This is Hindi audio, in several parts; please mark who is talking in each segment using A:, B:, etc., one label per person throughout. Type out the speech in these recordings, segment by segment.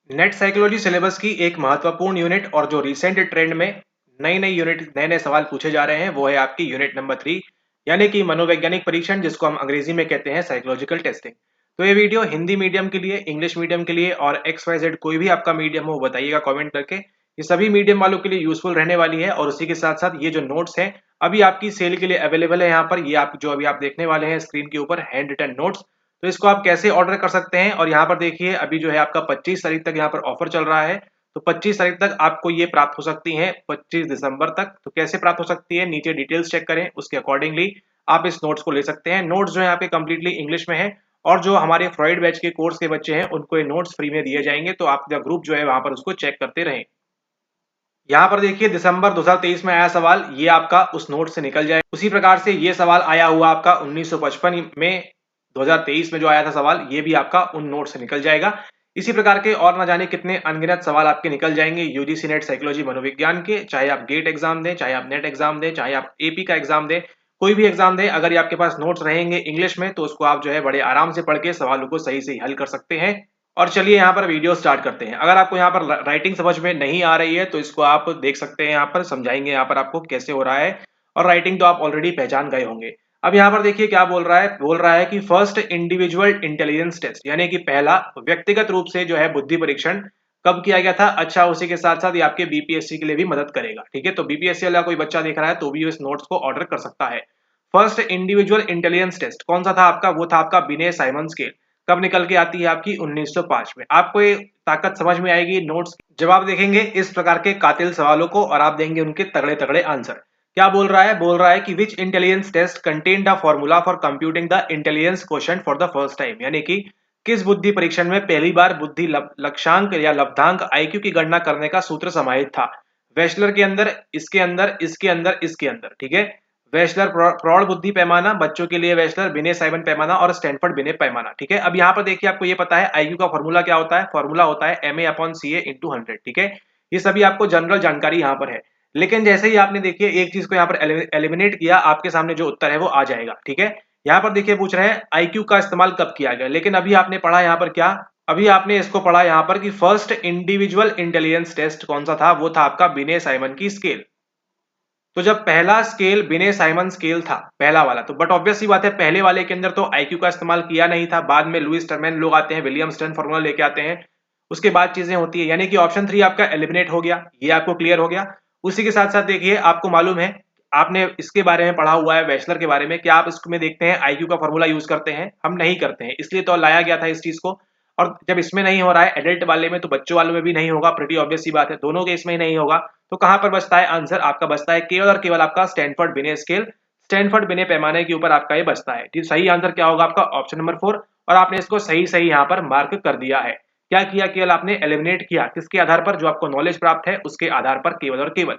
A: नेट साइकोलॉजी सिलेबस की एक महत्वपूर्ण यूनिट और जो रिसेंट ट्रेंड में नए नए सवाल पूछे जा रहे हैं वो है आपकी यूनिट नंबर 3 यानी कि मनोवैज्ञानिक परीक्षण जिसको हम अंग्रेजी में कहते हैं साइकोलॉजिकल टेस्टिंग। तो ये वीडियो हिंदी मीडियम के लिए, इंग्लिश मीडियम के लिए और एक्स वाई जेड कोई भी आपका मीडियम हो बताइएगा कमेंट करके। ये सभी मीडियम वालों के लिए यूजफुल रहने वाली है और उसी के साथ साथ ये जो नोट्स हैं अभी आपकी सेल के लिए अवेलेबल है। यहाँ पर ये आप जो अभी आप देखने वाले हैं स्क्रीन के ऊपर हैंड रिटन नोट्स, तो इसको आप कैसे ऑर्डर कर सकते हैं। और यहाँ पर देखिए अभी जो है आपका 25 तारीख तक यहाँ पर ऑफर चल रहा है, तो 25 तारीख तक आपको ये प्राप्त हो सकती है 25 दिसंबर तक। तो कैसे प्राप्त हो सकती है, नीचे डिटेल्स चेक करें, उसके अकॉर्डिंगली आप इस नोट्स को ले सकते हैं। नोट्स जो है आपके कंप्लीटली इंग्लिश में है और जो हमारे फ्रॉइड बैच के कोर्स के बच्चे हैं उनको ये नोट्स फ्री में दिए जाएंगे, तो आपका ग्रुप जो है वहां पर उसको चेक करते रहें। यहाँ पर देखिए दिसंबर 2023 में आया सवाल, ये आपका उस नोट से निकल जाए। उसी प्रकार से ये सवाल आया हुआ आपका 1955 में, 2023 में जो आया था सवाल, ये भी आपका उन नोट से निकल जाएगा। इसी प्रकार के और ना जाने कितने अनगिनत सवाल आपके निकल जाएंगे यूजीसी नेट साइकोलॉजी मनोविज्ञान के, चाहे आप गेट एग्जाम दें, चाहे आप नेट एग्जाम दें, चाहे आप एपी का एग्जाम दें, कोई भी एग्जाम दें। अगर ये आपके पास नोट्स रहेंगे इंग्लिश में तो उसको आप जो है बड़े आराम से पढ़ के सवालों को सही से हल कर सकते हैं। और चलिए यहाँ पर वीडियो स्टार्ट करते हैं। अगर आपको यहाँ पर राइटिंग समझ में नहीं आ रही है तो इसको आप देख सकते हैं, यहाँ पर समझाएंगे यहाँ पर आपको कैसे हो रहा है। और राइटिंग तो आप ऑलरेडी पहचान गए होंगे। अब यहाँ पर देखिए क्या बोल रहा है कि फर्स्ट इंडिविजुअल इंटेलिजेंस टेस्ट यानी कि पहला व्यक्तिगत रूप से जो है बुद्धि परीक्षण कब किया गया था। अच्छा, उसी के साथ साथ ये आपके बीपीएससी के लिए भी मदद करेगा। ठीक है, तो बीपीएससी वाला कोई बच्चा देख रहा है तो भी इस नोट्स को ऑर्डर कर सकता है। फर्स्ट इंडिविजुअल इंटेलिजेंस टेस्ट कौन सा था आपका, वो था आपका बिने साइमन स्केल। कब निकल के आती है आपकी 1905 में। आपको ये ताकत समझ में आएगी नोट्स जब आप देखेंगे इस प्रकार के कातिल सवालों को और आप देंगे उनके तगड़े तगड़े आंसर। क्या बोल रहा है कि which intelligence test contain the formula for computing the intelligence quotient for the first time, यानी कि किस बुद्धि परीक्षण में पहली बार बुद्धि लक्षांक या लब्धांक आईक्यू की गणना करने का सूत्र समाहित था। वेशलर के अंदर, इसके अंदर, इसके अंदर, इसके अंदर। ठीक है, वेशलर प्रौढ़ बुद्धि पैमाना, बच्चों के लिए वेशलर बिने साइमन पैमाना और स्टैनफोर्ड बिने पैमाना। ठीक है, अब यहाँ पर देखिए आपको ये पता है आईक्यू का फॉर्मूला क्या होता है। फॉर्मूला होता है MA/CA/100। ठीक है, ये सभी आपको जनरल जानकारी यहाँ पर है। लेकिन जैसे ही आपने देखिए एक चीज को यहाँ पर एलिमिनेट किया, आपके सामने जो उत्तर है वो आ जाएगा। ठीक है, यहाँ पर देखिए पूछ रहे हैं आईक्यू का इस्तेमाल कब किया गया, लेकिन अभी आपने पढ़ा यहाँ पर क्या, अभी आपने इसको पढ़ा यहाँ पर कि फर्स्ट इंडिविजुअल इंटेलिजेंस टेस्ट कौन सा था, वो था आपका बिने साइमन की स्केल। तो जब पहला स्केल बिने साइमन स्केल था पहला वाला, तो बट ऑब्वियस सी बात है पहले वाले के अंदर तो आईक्यू का इस्तेमाल किया नहीं था। बाद में लुईस टर्मैन लोग आते हैं, विलियम स्टर्न फॉर्मूला लेके आते हैं, उसके बाद चीजें होती है। यानी कि ऑप्शन 3 आपका एलिमिनेट हो गया, ये आपको क्लियर हो गया। उसी के साथ साथ देखिए आपको मालूम है, आपने इसके बारे में पढ़ा हुआ है वेशलर के बारे में, क्या आप इसमें देखते हैं आईक्यू का फॉर्मूला यूज करते हैं? हम नहीं करते हैं, इसलिए तो लाया गया था इस चीज को। और जब इसमें नहीं हो रहा है एडल्ट वाले में, तो बच्चों वालों में भी नहीं होगा, प्रीटी ऑब्वियस सी बात है, दोनों के इसमें ही नहीं होगा। तो कहां पर बचता है आंसर, आपका बचता है केवल और केवल आपका स्टैनफोर्ड बिने स्केल, स्टैनफोर्ड बिने पैमाने के ऊपर आपका ये बचता है। ठीक, सही आंसर क्या होगा आपका ऑप्शन नंबर 4। और आपने इसको सही सही यहाँ पर मार्क कर दिया है। क्या किया, केवल आपने एलिमिनेट किया, किसके आधार पर, जो आपको नॉलेज प्राप्त है उसके आधार पर केवल और केवल।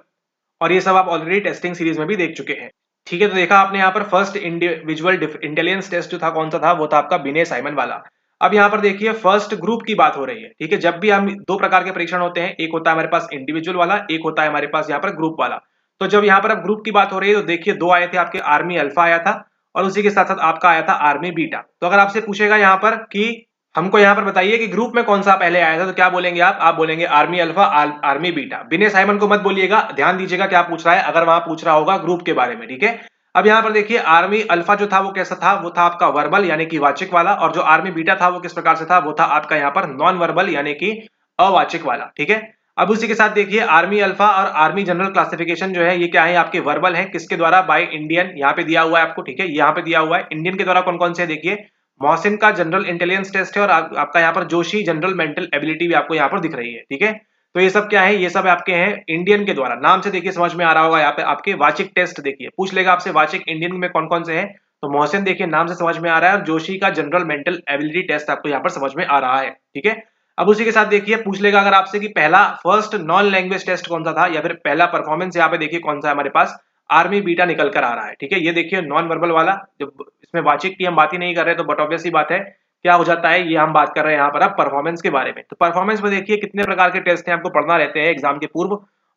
A: और ये सब आप ऑलरेडी टेस्टिंग सीरीज में भी देख चुके हैं। ठीक है, तो देखा आपने यहाँ पर फर्स्ट इंडिविजुअल इंटेलिजेंस टेस्ट जो था कौन सा था, वो था आपका बिने साइमन वाला। अब यहाँ पर देखिए फर्स्ट ग्रुप की बात हो रही है। ठीक है, जब भी हम दो प्रकार के परीक्षण होते हैं, एक होता है हमारे पास इंडिविजुअल वाला, एक होता है हमारे पास यहाँ पर ग्रुप वाला। तो जब यहाँ पर अब ग्रुप की बात हो रही है तो देखिए दो आए थे आपके, आर्मी अल्फा आया था और उसी के साथ साथ आपका आया था आर्मी बीटा। तो अगर आपसे पूछेगा यहाँ पर कि हमको यहाँ पर बताइए कि ग्रुप में कौन सा पहले आया था, तो क्या बोलेंगे आप बोलेंगे आर्मी अल्फा, आर्मी बीटा। बिने साइमन को मत बोलिएगा, ध्यान दीजिएगा क्या पूछ रहा है, अगर वहां पूछ रहा होगा ग्रुप के बारे में। ठीक है, अब यहाँ पर देखिए आर्मी अल्फा जो था वो कैसा था, वो था आपका वर्बल यानी कि वाचिक वाला, और जो आर्मी बीटा था वो किस प्रकार से था, वो था आपका यहाँ पर नॉन वर्बल यानी कि अवाचिक वाला। ठीक है, अब उसी के साथ देखिए आर्मी अल्फा और आर्मी जनरल क्लासिफिकेशन जो है ये क्या है, आपके वर्बल है, किसके द्वारा, बाय इंडियन, यहाँ पे दिया हुआ है आपको। ठीक है, यहाँ पे दिया हुआ है इंडियन के द्वारा कौन कौन से, देखिए मोहसिन का जनरल इंटेलिजेंस टेस्ट है और आपका यहाँ पर जोशी जनरल मेंटल एबिलिटी भी आपको यहाँ पर दिख रही है। ठीक है, तो ये सब क्या है, ये सब आपके हैं इंडियन के द्वारा। नाम से देखिए समझ में आ रहा होगा, यहाँ पे आपके वाचिक टेस्ट देखिए पूछ लेगा आपसे वाचिक इंडियन में कौन कौन से हैं, तो मोहसिन देखिए नाम से समझ में आ रहा है, और जोशी का जनरल मेंटल एबिलिटी टेस्ट आपको यहाँ पर समझ में आ रहा है। ठीक है, अब उसी के साथ देखिए पूछ लेगा अगर आपसे कि पहला फर्स्ट नॉन लैंग्वेज टेस्ट कौन सा था, या फिर पहला परफॉर्मेंस यहाँ पे देखिए कौन सा है हमारे पास, आर्मी बीटा निकल कर आ रहा है। ठीक है, ये देखिए नॉन वर्बल वाला, जब इसमें वाचिक की हम बात ही नहीं कर रहे तो बट ऑब्वियस सी बात है क्या हो जाता है, ये हम बात कर रहे हैं यहाँ पर अब परफॉर्मेंस के बारे में। तो परफॉर्मेंस में देखिए कितने प्रकार के टेस्ट हैं, आपको पढ़ना रहते हैं एग्जाम के पूर्व,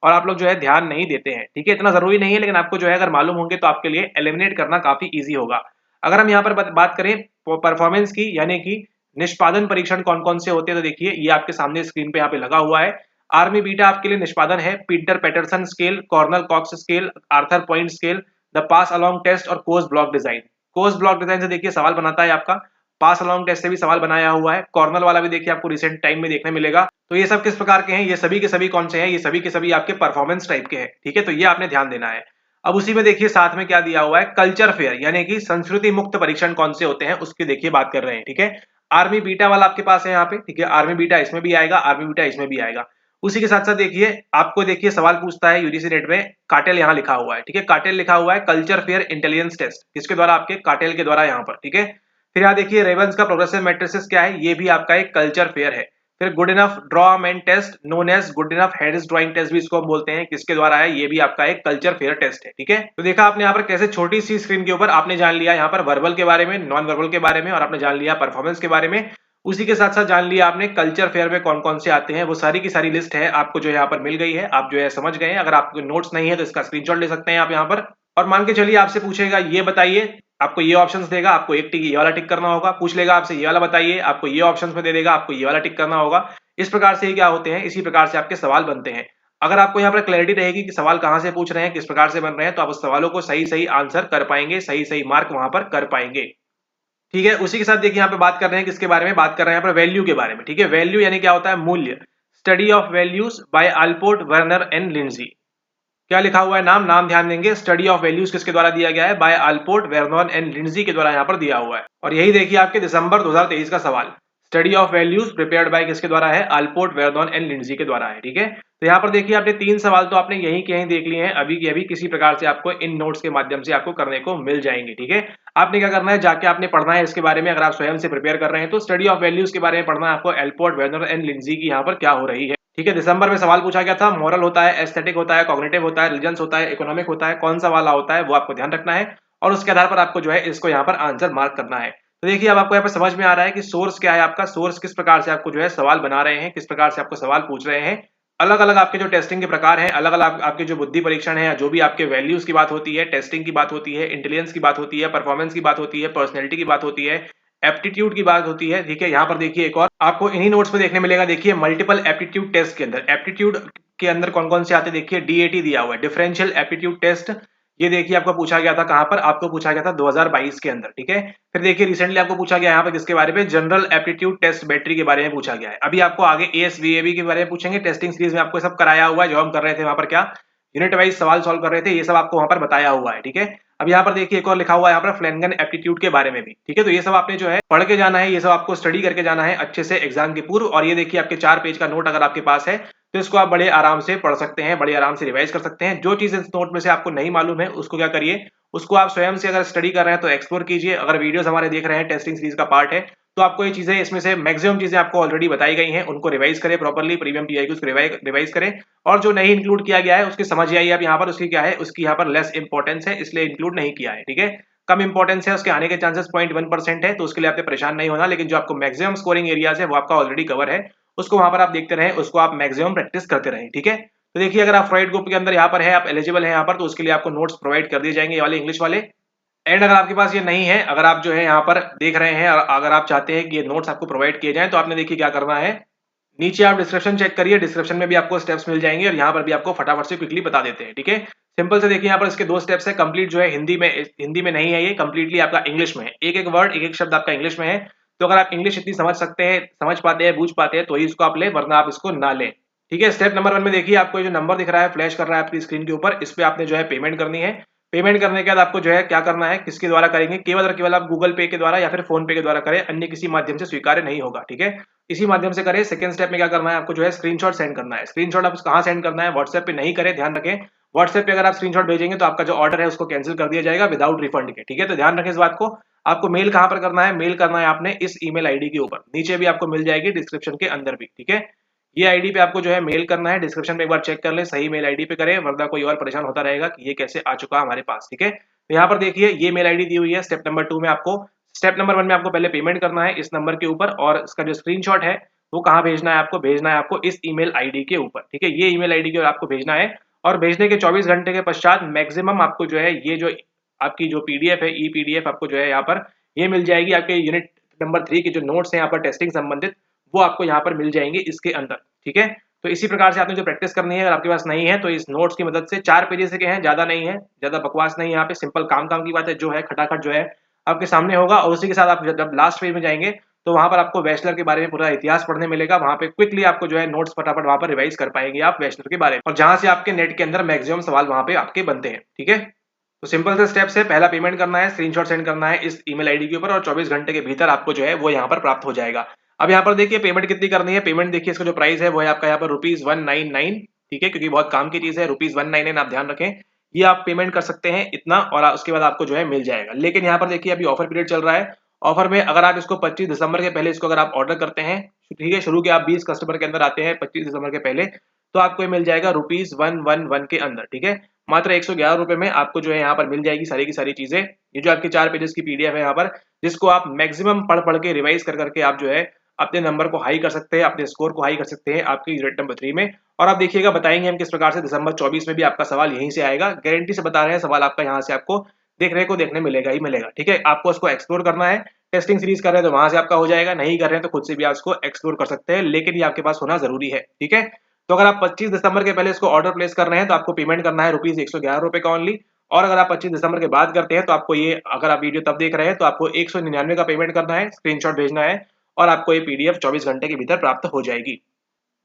A: और आप लोग जो है ध्यान नहीं देते हैं। ठीक है, इतना जरूरी नहीं है, लेकिन आपको जो है अगर मालूम होंगे तो आपके लिए एलिमिनेट करना काफी ईजी होगा। अगर हम यहाँ पर बात करें परफॉर्मेंस की, यानी कि निष्पादन परीक्षण कौन कौन से होते हैं, तो देखिए ये आपके सामने स्क्रीन पे यहाँ पे लगा हुआ है। आर्मी बीटा आपके लिए निष्पादन है, Peter Paterson scale, Cornell Cox scale, Arthur point scale, the pass along test और Kohs block design. Kohs block design से देखिए सवाल बनाता है आपका, पास अलोंग टेस्ट से भी सवाल बनाया हुआ है, कॉर्नल वाला भी देखिए आपको रिसेंट टाइम में देखने मिलेगा। तो ये सब किस प्रकार के हैं, ये सभी के सभी कौन से हैं, ये सभी के सभी आपके परफॉर्मेंस टाइप के हैं, ठीक है, तो ये आपने ध्यान देना है। अब उसी में देखिए साथ में क्या दिया हुआ है, कल्चर फेयर यानी कि संस्कृति मुक्त परीक्षण कौन से होते हैं उसकी देखिए बात कर रहे हैं, ठीक है। आर्मी बीटा वाला आपके पास है यहाँ पे, ठीक है, आर्मी बीटा इसमें भी आएगा, आर्मी बीटा इसमें भी आएगा। उसी के साथ साथ देखिए आपको देखिए सवाल पूछता है यूजीसी नेट में, काटेल यहाँ लिखा हुआ है, ठीक है, काटेल लिखा हुआ है, कल्चर फेयर इंटेलिजेंस टेस्ट, किसके द्वारा, आपके काटेल के द्वारा यहाँ पर, ठीक है। फिर यहाँ देखिए रेवंस का प्रोग्रेसिव मैट्रिसेस क्या है, ये भी आपका एक कल्चर फेयर है। फिर Goodenough draw man test known as Goodenough heads drawing test भी इसको हम बोलते हैं, किसके द्वारा है, ये भी आपका एक कल्चर फेयर टेस्ट है, ठीक है। तो देखा आपने यहाँ पर कैसे छोटी सी स्क्रीन के ऊपर आपने जान लिया यहाँ पर वर्बल के बारे में, नॉन वर्बल के बारे में, और आपने जान लिया परफॉर्मेंस के बारे में। उसी के साथ साथ जान लिया आपने कल्चर फेयर में कौन कौन से आते हैं, वो सारी की सारी लिस्ट है आपको जो यहाँ पर मिल गई है, आप जो है समझ गए हैं। अगर आपको नोट्स नहीं है तो इसका स्क्रीनशॉट ले सकते हैं आप यहाँ पर। और मान के चलिए आपसे पूछेगा ये बताइए, आपको ये ऑप्शंस देगा, आपको एक टिक ये वाला टिक करना होगा, पूछ लेगा आपसे ये वाला बताइए, आपको ये ऑप्शंस में दे देगा, आपको ये वाला टिक करना होगा। इस प्रकार से ये क्या होते हैं, इसी प्रकार से आपके सवाल बनते हैं। अगर आपको यहाँ पर क्लैरिटी रहेगी कि सवाल कहाँ से पूछ रहे हैं, किस प्रकार से बन रहे हैं, तो आप उस सवालों को सही सही आंसर कर पाएंगे, सही सही मार्क वहां पर कर पाएंगे, ठीक है। उसी के साथ देखिए यहाँ पे बात कर रहे हैं किसके बारे में, बात कर रहे हैं यहाँ पर वैल्यू के बारे में, ठीक है। वैल्यू यानी क्या होता है, मूल्य। Study of values by Allport Vernon and Lindzey. क्या लिखा हुआ है, नाम, नाम ध्यान देंगे। स्टडी ऑफ वैल्यूज किसके द्वारा दिया गया है, बाय अल्पोर्ट वेर्नॉन एंड लिंडजी के द्वारा यहाँ पर दिया हुआ है। और यही देखिए आपके दिसंबर 2023 का सवाल, study of values prepared by किसके द्वारा है, अल्पोर्ट वेर्नॉन एंड लिंडजी के द्वारा है, ठीक है। तो यहाँ पर देखिए आपने 3 सवाल तो आपने यहीं के यहीं देख लिए हैं, अभी के अभी किसी प्रकार से आपको इन नोट्स के माध्यम से आपको करने को मिल जाएंगे, ठीक है। आपने क्या करना है, जाके आपने पढ़ना है इसके बारे में। अगर आप स्वयं से प्रिपेयर कर रहे हैं तो स्टडी ऑफ वैल्यूज के बारे में पढ़ना है आपको, अल्पोर्ट वेर्नॉन एंड लिंडजी की यहाँ पर क्या हो रही है, ठीक है। दिसंबर में सवाल पूछा गया था, मॉरल होता है, एस्थेटिक होता है, कॉग्निटिव होता है, रिलीजन होता है, इकोनॉमिक होता है, कौन सा वाला होता है वो आपको ध्यान रखना है, और उसके आधार पर आपको जो है इसको यहाँ पर आंसर मार्क करना है। तो देखिए अब आपको यहाँ पर समझ में आ रहा है कि सोर्स क्या है, आपका सोर्स किस प्रकार से आपको जो है सवाल बना रहे हैं, किस प्रकार से आपको सवाल पूछ रहे हैं। अलग अलग आपके जो टेस्टिंग के प्रकार हैं, अलग अलग आपके जो बुद्धि परीक्षण है, जो भी आपके वैल्यूज की बात होती है, टेस्टिंग की बात होती है, इंटेलिजेंस की बात होती है, परफॉर्मेंस की बात होती है, पर्सनैलिटी की बात होती है, एप्टीट्यूड की बात होती है, ठीक है। यहाँ पर देखिए एक और आपको इन्हीं नोट्स में देखने मिलेगा, देखिए मल्टीपल एप्टीट्यूड टेस्ट के अंदर, एप्टीट्यूड के अंदर कौन कौन से आते हैं, देखिए डीएटी दिया हुआ है, डिफरेंशियल एप्टीट्यूड टेस्ट। ये देखिए आपको पूछा गया था कहां पर, आपको पूछा गया था 2022 के अंदर, ठीक है। फिर देखिए रिसेंटली आपको पूछा गया यहाँ पर किसके बारे में, जनरल एप्टीट्यूड टेस्ट बैटरी के बारे में पूछा गया है। अभी आपको आगे एएसवीएबी के बारे में पूछेंगे, टेस्टिंग सीरीज में आपको सब कराया हुआ है, जो हम कर रहे थे वहां पर क्या यूनिट वाइज सवाल सॉल्व कर रहे थे, ये सब आपको वहां पर बताया हुआ है, ठीक है। अब यहाँ पर देखिए एक और लिखा हुआ है यहाँ पर फ्लैनगन एप्टीट्यूड के बारे में भी, ठीक है। तो ये सब आपने जो है पढ़ के जाना है, ये सब आपको स्टडी करके जाना है अच्छे से एग्जाम के पूर्व। और ये देखिए आपके 4 पेज का नोट अगर आपके पास है तो इसको आप बड़े आराम से पढ़ सकते हैं, बड़े आराम से रिवाइज कर सकते हैं। जो चीज इस नोट में से आपको नहीं मालूम है उसको क्या करिए, उसको आप स्वयं से अगर स्टडी कर रहे हैं तो एक्सप्लोर कीजिए। अगर वीडियोस हमारे देख रहे हैं टेस्टिंग सीरीज का पार्ट है तो आपको ये चीजें इसमें से मैक्सिमम चीजें आपको ऑलरेडी बताई गई हैं, उनको रिवाइज करें प्रॉपर्ली, प्रीमियम टीआई उसको रिवाइज करें। और जो नहीं इंक्लूड किया गया है उसकी समझ आइए आप यहाँ पर, उसकी क्या है, उसकी यहाँ पर लेस इंपॉर्टेंस है इसलिए इंक्लूड नहीं किया है, ठीक है। कम इंपॉर्टेंस है, उसके आने के चांसेस 0.1% है, तो उसके लिए आपको परेशान नहीं होना। लेकिन जो आपको मैक्सिमम स्कोरिंग एरियाज है वो आपका ऑलरेडी कवर है, उसको वहां पर आप देखते रहें, उसको आप मैक्सिमम प्रैक्टिस करते रहें, ठीक है। तो देखिए अगर आप फ्रॉइड ग्रुप के अंदर यहाँ पर है, आप एलिजिबल है यहाँ पर, तो उसके लिए आपको नोट्स प्रोवाइड कर दिए जाएंगे, ये वाले इंग्लिश वाले। एंड अगर आपके पास ये नहीं है, अगर आप जो है यहाँ पर देख रहे हैं और अगर आप चाहते हैं कि ये नोट्स आपको प्रोवाइड किए जाएं, तो आपने देखिए क्या करना है, नीचे आप डिस्क्रिप्शन चेक करिए, डिस्क्रिप्शन में भी आपको स्टेप्स मिल जाएंगे और यहाँ पर भी आपको फटाफट से क्विकली बता देते हैं, ठीक है। सिंपल से देखिए यहाँ पर इसके 2 स्टेप्स है, कंप्लीट जो है हिंदी में नहीं है, ये कंप्लीटली आपका इंग्लिश में है, एक एक वर्ड एक एक शब्द आपका इंग्लिश में है। तो अगर आप इंग्लिश इतनी समझ सकते हैं, समझ पाते हैं, बूझ पाते हैं तो ही इसको आप ले, वरना आप इसको ना लें, ठीक है। स्टेप नंबर 1 में देखिए आपको जो नंबर दिख रहा है, फ्लैश कर रहा है आपकी स्क्रीन के ऊपर, इस पे आपने जो है पेमेंट करनी है। पेमेंट करने के बाद आपको जो है क्या करना है, किसके द्वारा करेंगे, केवल और केवल आप गूगल पे के द्वारा या फिर फोन पे के द्वारा करें, अन्य किसी माध्यम से स्वीकार्य नहीं होगा, ठीक है। इसी माध्यम से करें। सेकंड स्टेप में क्या करना है, आपको जो है स्क्रीनशॉट सेंड करना है। स्क्रीनशॉट आप कहाँ सेंड करना है, व्हाट्सएप पे नहीं करें, ध्यान रखें। व्हाट्सएप पे अगर आप स्क्रीनशॉट भेजेंगे तो आपका जो ऑर्डर है उसको कैंसिल कर दिया जाएगा विदाउट रिफंड के, ठीक है। तो ध्यान रखें इस बात को। आपको मेल कहाँ पर करना है, मेल करना है आपने इस ईमेल आईडी के ऊपर, नीचे भी आपको मिल जाएगी डिस्क्रिप्शन के अंदर भी, ठीक है। ये आईडी पे आपको जो है मेल करना है, डिस्क्रिप्शन में एक बार चेक कर ले, सही मेल आईडी पे करें, वरना कोई और परेशान होता रहेगा कि ये कैसे आ चुका हमारे पास, ठीक है। तो यहाँ पर देखिए ये मेल आईडी दी हुई है। स्टेप नंबर 2 में आपको, स्टेप नंबर 1 में आपको पहले पेमेंट करना है इस नंबर के ऊपर, और इसका जो स्क्रीनशॉट है वो कहाँ भेजना है, आपको भेजना है आपको इस ईमेल आईडी के ऊपर, ठीक है। ये ईमेल आईडी के ऊपर आपको भेजना है, और भेजने के 24 घंटे के पश्चात मैक्सिमम आपको जो है ये जो आपकी जो पीडीएफ है, ई पीडीएफ आपको जो है यहाँ पर ये मिल जाएगी आपके यूनिट नंबर 3 के जो नोट्स हैं यहाँ पर टेस्टिंग संबंधित, वो आपको यहाँ पर मिल जाएंगे इसके अंदर, ठीक है। तो इसी प्रकार से आपने जो प्रैक्टिस करनी है, अगर आपके पास नहीं है तो इस नोट्स की मदद से 4 पेजेस के हैं, ज्यादा नहीं है, ज्यादा बकवास नहीं है, यहाँ पे सिंपल काम की बात है, जो है खटाखट जो है आपके सामने होगा। और उसी के साथ आप जब लास्ट पेज में जाएंगे तो वहां पर आपको वेस्लर के बारे में पूरा इतिहास पढ़ने मिलेगा। वहां पे क्विकली आपको जो है नोट्स फटाफट वहां पर रिवाइज कर पाएंगे आप वेस्लर के बारे में, और जहां से आपके नेट के अंदर मैक्सिमम सवाल वहां पे आपके बनते हैं, ठीक है। तो सिंपल से स्टेप्स है, पहला पेमेंट करना है, स्क्रीनशॉट सेंड करना है इस ईमेल आईडी के ऊपर और 24 घंटे के भीतर आपको जो है वो यहाँ पर प्राप्त हो जाएगा। अब यहाँ पर देखिए पेमेंट कितनी करनी है। पेमेंट देखिए इसका जो प्राइस है वो है आपका यहाँ पर ₹199, ठीक है, क्योंकि बहुत काम की चीज है। ₹199 आप ध्यान रखें, ये आप पेमेंट कर सकते हैं इतना, और उसके बाद आपको जो है मिल जाएगा। लेकिन यहाँ पर देखिए अभी ऑफर पीरियड चल रहा है। ऑफर में अगर आप इसको 25 दिसंबर के पहले इसको अगर आप ऑर्डर करते हैं, ठीक है, शुरू के आप 20 कस्टमर के अंदर आते हैं 25 दिसंबर के पहले, तो आपको ये मिल जाएगा ₹111 के अंदर, ठीक है। मात्र ₹111 में आपको जो है यहाँ पर मिल जाएगी सारी की सारी चीजें। ये जो आपकी 4 पेजेस की पीडीएफ है यहाँ पर, जिसको आप मैक्सिमम पढ़ के रिवाइज कर करके आप जो है अपने नंबर को हाई कर सकते हैं, अपने स्कोर को हाई कर सकते हैं आपकी यूनिट नंबर 3 में। और आप देखिएगा बताएंगे हम किस प्रकार से दिसंबर 24 में भी आपका सवाल यहीं से आएगा। गारंटी से बता रहे हैं, सवाल आपका यहाँ से आपको देखने मिलेगा ही मिलेगा, ठीक है। आपको उसको एक्सप्लोर करना है। टेस्टिंग सीरीज कर रहे हैं तो वहां से आपका हो जाएगा, नहीं कर रहे हैं तो खुद से भी आप इसको एक्सप्लोर कर सकते हैं, लेकिन ये आपके पास होना जरूरी है, ठीक है। तो अगर आप 25 दिसंबर के पहले इसको ऑर्डर प्लेस कर रहे हैं तो आपको पेमेंट करना है ₹111 का ओनली। और अगर आप 25 दिसंबर के बाद करते हैं तो आपको ये, अगर आप वीडियो तब देख रहे हैं तो आपको 199 का पेमेंट करना है, स्क्रीनशॉट भेजना है, और आपको ये पीडीएफ 24 घंटे के भीतर प्राप्त हो जाएगी,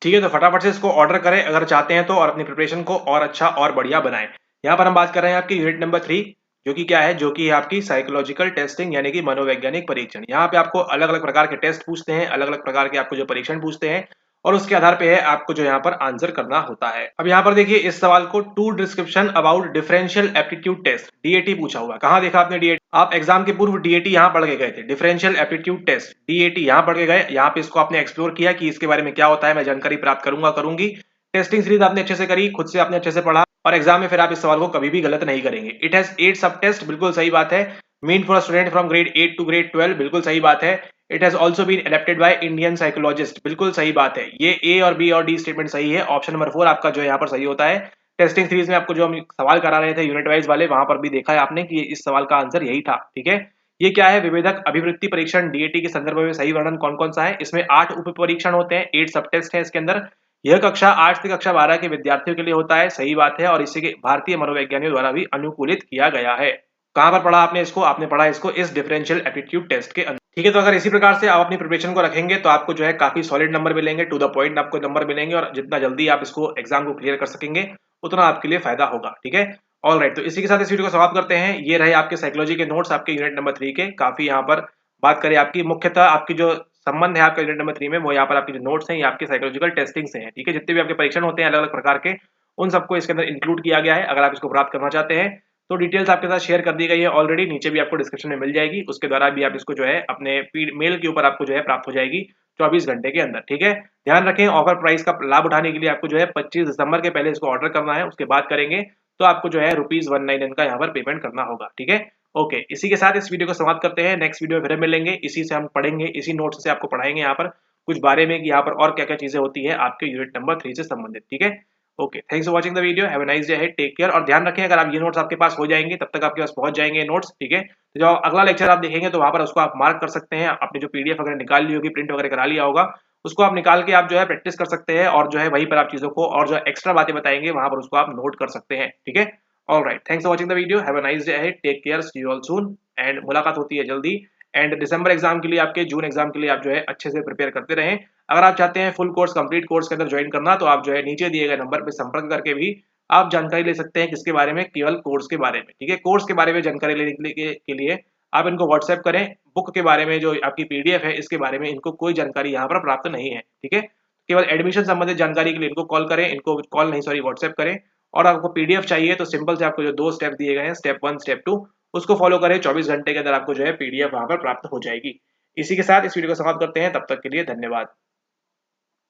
A: ठीक है। तो फटाफट से इसको ऑर्डर करें अगर चाहते हैं तो, और अपनी प्रिपरेशन को और अच्छा और बढ़िया बनाएं। यहाँ पर हम बात कर रहे हैं आपकी यूनिट नंबर 3, जो कि क्या है, जो कि है आपकी साइकोलॉजिकल टेस्टिंग यानी कि मनोवैज्ञानिक परीक्षण। यहाँ पे आपको अलग अलग प्रकार के टेस्ट पूछते हैं, अलग अलग प्रकार के आपको जो परीक्षण पूछते हैं, और उसके आधार पे है आपको जो यहाँ पर आंसर करना होता है। अब यहाँ पर देखिए इस सवाल को to description about differential aptitude test DAT पूछा हुआ। कहाँ देखा आपने डीएटी? आप एग्जाम के पूर्व डीएटी यहाँ पढ़ के गए थे, डिफरेंशियल एप्टीट्यूड टेस्ट डीएटी यहाँ पढ़ के गए। यहाँ पे इसको आपने एक्सप्लोर किया कि इसके बारे में क्या होता है, मैं जानकारी प्राप्त करूंगी। टेस्टिंग सीरीज आपने अच्छे से करी, खुद से आपने अच्छे से पढ़ा, और एग्जाम में फिर आप इस सवाल को कभी भी गलत नहीं करेंगे। इट हैज 8 सब टेस्ट, बिल्कुल सही बात है। Mean for student from grade 8 to grade 12, बिल्कुल सही बात है। It has also been adapted by Indian psychologist, बिल्कुल सही बात है। ये ए और बी और डी स्टेटमेंट सही है। ऑप्शन नंबर 4 आपका जो है यहाँ पर सही होता है। टेस्टिंग सीरीज में आपको जो हम सवाल करा रहे थे यूनिट वाइज वाले, वहां पर भी देखा है आपने कि इस सवाल का आंसर यही था, ठीक है। ये क्या है, विभेदक अभिवृत्ति परीक्षण डीएटी के संदर्भ में सही वर्णन कौन कौन सा है। इसमें 8 उप परीक्षण होते हैं, 8 सब टेस्ट है इसके अंदर। यह कक्षा 8 से कक्षा 12 के विद्यार्थियों के लिए होता है, सही बात है, और इसी के भारतीय मनोवैज्ञानिकों द्वारा भी अनुकूलित किया गया है। कहां पर पढ़ा आपने इसको? आपने पढ़ा इसको इस डिफरेंशियल एप्टीट्यूड टेस्ट के अंदर, ठीक है। तो अगर इसी प्रकार से आप अपनी प्रिपरेशन को रखेंगे तो आपको जो है काफी सॉलिड नंबर मिलेंगे, टू द पॉइंट आपको नंबर मिलेंगे, और जितना जल्दी आप इसको एग्जाम को क्लियर कर सकेंगे उतना आपके लिए फायदा होगा, ठीक है। ऑल राइट, तो इसी के साथ इस वीडियो को समाप्त करते हैं। ये रहे आपके साइकोलॉजी के नोट्स आपके यूनिट नंबर 3 के। काफी यहाँ पर बात करें आपकी, मुख्यतः आपकी जो संबंध है आपका यूनिट नंबर 3 में, वो यहाँ पर आपके जो नोट्स हैं ये आपके साइकोलॉजिकल टेस्टिंग से हैं, ठीक है। जितने भी आपके परीक्षण होते हैं अलग अलग प्रकार के, उन सबको इसके अंदर इंक्लूड किया गया है। अगर आप इसको प्राप्त करना चाहते हैं तो डिटेल्स आपके साथ शेयर कर दी गई है ऑलरेडी, नीचे भी आपको डिस्क्रिप्शन में मिल जाएगी। उसके द्वारा भी आप इसको जो है अपने मेल के ऊपर आपको जो है प्राप्त हो जाएगी 24 घंटे के अंदर, ठीक है। ध्यान रखें, ऑफर प्राइस का लाभ उठाने के लिए आपको जो है 25 दिसंबर के पहले इसको ऑर्डर करना है। उसके बाद करेंगे तो आपको जो है ₹199 का यहाँ पर पेमेंट करना होगा, ठीक है। ओके, इसी के साथ इस वीडियो को समाप्त करते हैं। नेक्स्ट वीडियो में फिर मिलेंगे, इसी से हम पढ़ेंगे, इसी नोट्स से आपको पढ़ाएंगे यहाँ पर कुछ बारे में कि यहाँ पर और क्या क्या चीजें होती है आपके यूनिट नंबर 3 से संबंधित, ठीक है। Okay, thanks for watching the video, have a nice day ahead, take care. और ध्यान रखें अगर आप ये नोट्स आपके पास हो जाएंगे तब तक आपके पास पहुंच जाएंगे नोट्स, ठीक है। तो जो अगला लेक्चर आप देखेंगे तो वहां पर उसको आप मार्क कर सकते हैं। अपनी जो पीडीएफ वगैरह निकाल ली होगी, प्रिंट वगैरह करा लिया होगा, उसको आप निकाल के आप जो है प्रैक्टिस कर सकते हैं, और जो है वहीं पर आप चीजों को और जो एक्स्ट्रा बातें बताएंगे वहां पर उसको आप नोट कर सकते हैं, ठीक है। All right, thanks for watching the video, have a nice day ahead, take care, see you all soon, and मुलाकात होती है जल्दी। एंड दिसंबर एग्जाम के लिए, आपके जून एग्जाम के लिए आप जो है अच्छे से प्रिपेयर करते रहें। अगर आप चाहते हैं फुल कोर्स कंप्लीट कोर्स के अंदर ज्वाइन करना, तो आप जो है नीचे दिए गए नंबर पर संपर्क करके भी आप जानकारी ले सकते हैं। किसके बारे में? केवल कोर्स के बारे में, ठीक है। कोर्स के बारे में जानकारी लेने के लिए आप इनको व्हाट्सएप करें। बुक के बारे में, जो आपकी पीडीएफ है, इसके बारे में इनको कोई जानकारी यहाँ पर प्राप्त नहीं है, ठीक है। केवल एडमिशन संबंधित जानकारी के लिए इनको कॉल करें, इनको कॉल नहीं सॉरी व्हाट्सएप करें। और आपको पीडीएफ चाहिए तो सिंपल से आपको जो 2 स्टेप दिए गए हैं, स्टेप 1 स्टेप 2, उसको फॉलो करें। 24 घंटे के अंदर आपको जो है पीडीएफ वहां पर प्राप्त हो जाएगी। इसी के साथ इस वीडियो को समाप्त करते हैं, तब तक के लिए धन्यवाद।